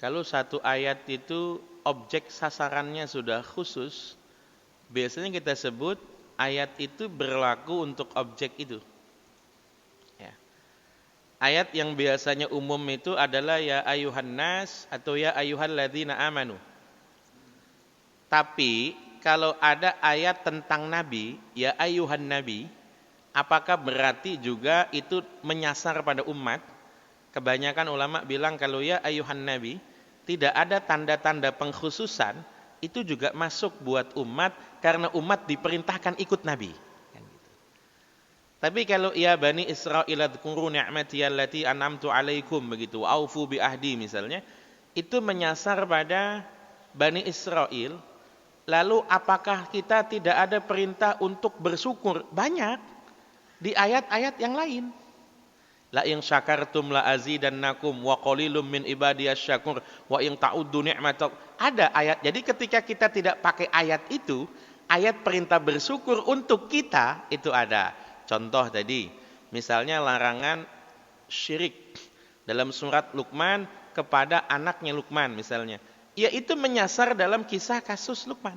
Kalau satu ayat itu objek sasarannya sudah khusus, biasanya kita sebut ayat itu berlaku untuk objek itu. Ya. Ayat yang biasanya umum itu adalah ya ayuhan nas atau ya ayyuhalladzina amanu. Tapi kalau ada ayat tentang nabi, ya ayuhan nabi, apakah berarti juga itu menyasar pada umat? Kebanyakan ulama bilang kalau ya ayuhan nabi, tidak ada tanda-tanda pengkhususan, itu juga masuk buat umat karena umat diperintahkan ikut nabi. Tapi kalau ya bani Israil adhkuru ni'mati allati an'amtu alaikum begitu, aufu bi ahdi misalnya, itu menyasar pada bani Israel. Lalu apakah kita tidak ada perintah untuk bersyukur? Banyak di ayat-ayat yang lain. La in syakartum la azidannakum wa qalilum min ibadiyasy syakur wa in ta'uddu ni'matak. Ada ayat. Jadi ketika kita tidak pakai ayat itu, ayat perintah bersyukur untuk kita itu ada. Contoh tadi, misalnya larangan syirik dalam surat Luqman kepada anaknya Luqman misalnya. Ya itu menyasar dalam kisah kasus Luqman.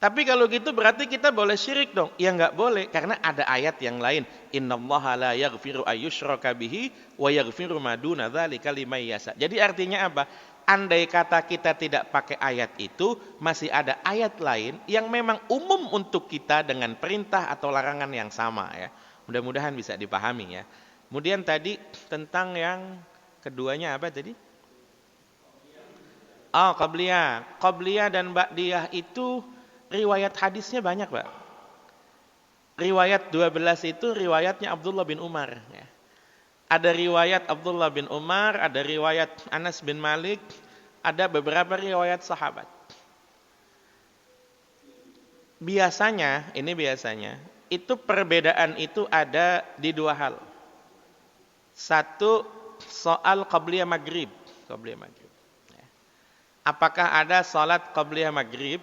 Tapi kalau gitu berarti kita boleh syirik dong? Ya enggak boleh karena ada ayat yang lain. Innallaha la yaghfiru ayyushraka bihi wa yaghfiru ma duna dzalika liman yasha. Jadi artinya apa? Andai kata kita tidak pakai ayat itu, masih ada ayat lain yang memang umum untuk kita dengan perintah atau larangan yang sama ya. Mudah-mudahan bisa dipahami ya. Kemudian tadi tentang yang keduanya apa tadi? Oh, qabliyah. Qabliyah dan ba'diyah itu riwayat hadisnya banyak, Pak. Riwayat 12 itu riwayatnya Abdullah bin Umar ya. Ada riwayat Abdullah bin Umar, ada riwayat Anas bin Malik, ada beberapa riwayat sahabat. Biasanya, itu perbedaan itu ada di dua hal. Satu, soal qabliyah maghrib. Apakah ada salat qabliyah maghrib?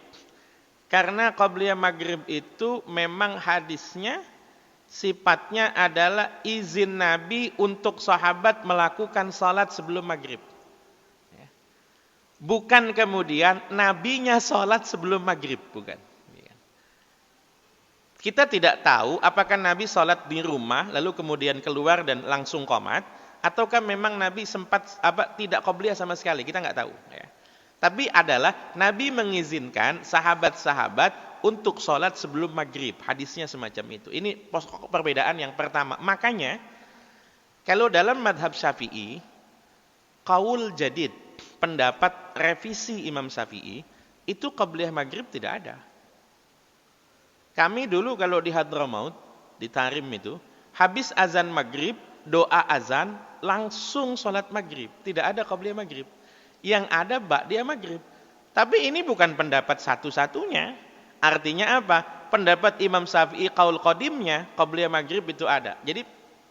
Karena qabliyah maghrib itu memang hadisnya sifatnya adalah izin Nabi untuk sahabat melakukan salat sebelum maghrib. Bukan kemudian Nabinya salat sebelum maghrib, bukan. Kita tidak tahu apakah Nabi salat di rumah lalu kemudian keluar dan langsung qomat, ataukah memang Nabi sempat tidak qabliyah sama sekali, kita nggak tahu. Ya. Tapi adalah Nabi mengizinkan sahabat-sahabat untuk sholat sebelum maghrib. Hadisnya semacam itu. Ini pokok perbedaan yang pertama. Makanya, kalau dalam madhab Syafi'i, qaul jadid, pendapat revisi Imam Syafi'i, itu qabliyah maghrib tidak ada. Kami dulu kalau di Hadramaut, di Tarim itu, habis azan maghrib, doa azan, langsung sholat maghrib. Tidak ada qabliyah maghrib. Yang ada ba'diyah maghrib. Tapi ini bukan pendapat satu-satunya. Artinya apa? Pendapat Imam Syafi'i qaul qadimnya, qabliyah maghrib itu ada. Jadi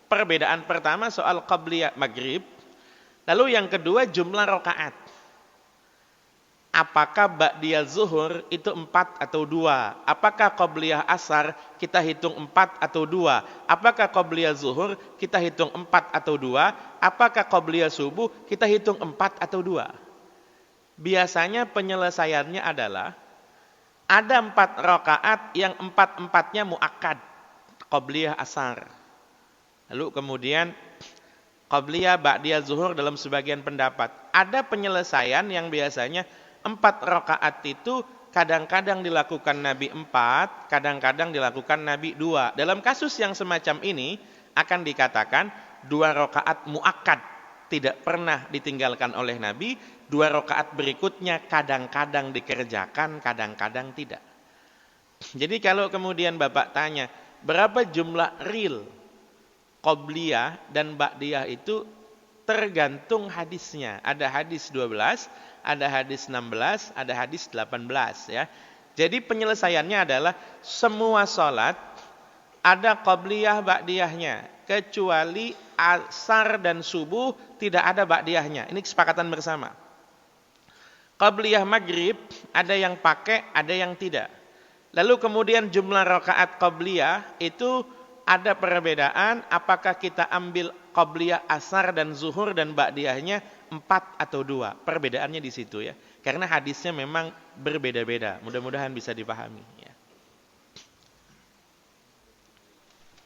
perbedaan pertama soal qabliyah maghrib. Lalu yang kedua jumlah rakaat. Apakah ba'diyah zuhur itu 4 atau 2? Apakah qabliyah asar kita hitung 4 atau 2? Apakah qabliyah zuhur kita hitung 4 atau 2? Apakah qabliyah subuh kita hitung 4 atau 2? Biasanya penyelesaiannya adalah ada 4 rakaat yang 4-4-nya muakkad, qabliyah asar. Lalu kemudian qabliyah ba'diyah zuhur dalam sebagian pendapat. Ada penyelesaian yang biasanya 4 rakaat itu kadang-kadang dilakukan Nabi 4, kadang-kadang dilakukan Nabi 2. Dalam kasus yang semacam ini akan dikatakan 2 rakaat muakkad, tidak pernah ditinggalkan oleh Nabi. 2 rakaat berikutnya kadang-kadang dikerjakan, kadang-kadang tidak. Jadi kalau kemudian Bapak tanya, berapa jumlah real qabliyah dan ba'diyah itu tergantung hadisnya. Ada hadis 12, ada hadis 16, ada hadis 18 ya. Jadi penyelesaiannya adalah semua salat ada qabliyah ba'diyahnya, kecuali asar dan subuh tidak ada ba'diyahnya. Ini kesepakatan bersama. Qabliyah maghrib ada yang pakai, ada yang tidak. Lalu kemudian jumlah rakaat qabliyah itu ada perbedaan apakah kita ambil qobliyah asar dan zuhur dan ba'diyahnya 4 atau 2. Perbedaannya di situ ya. Karena hadisnya memang berbeda-beda. Mudah-mudahan bisa dipahami.